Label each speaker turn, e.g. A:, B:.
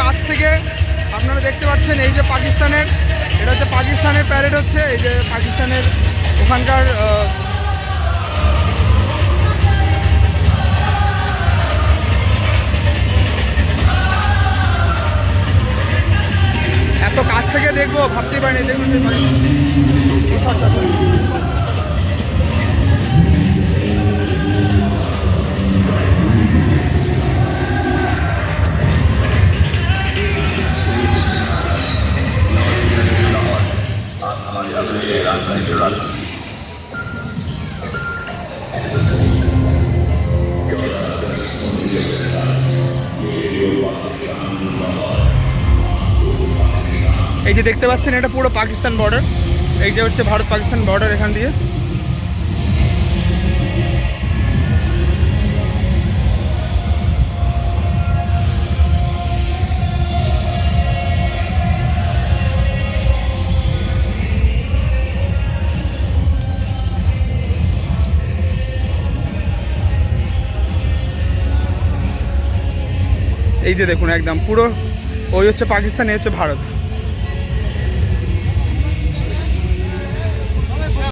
A: কাছ থেকে আপনারা দেখতে পাচ্ছেন এই যে পাকিস্তানের, এটা হচ্ছে পাকিস্তানের প্যারেড হচ্ছে, এই যে পাকিস্তানের ওখানকার এত কাছ থেকে দেখবো ভাবতেই পারিনি। দেখুন এই যে দেখতে পাচ্ছেন এটা পুরো পাকিস্তান বর্ডার, এই যে হচ্ছে ভারত পাকিস্তান বর্ডার এখান দিয়ে। এই যে দেখুন একদম পুরো ওই হচ্ছে পাকিস্তান, এই হচ্ছে ভারত।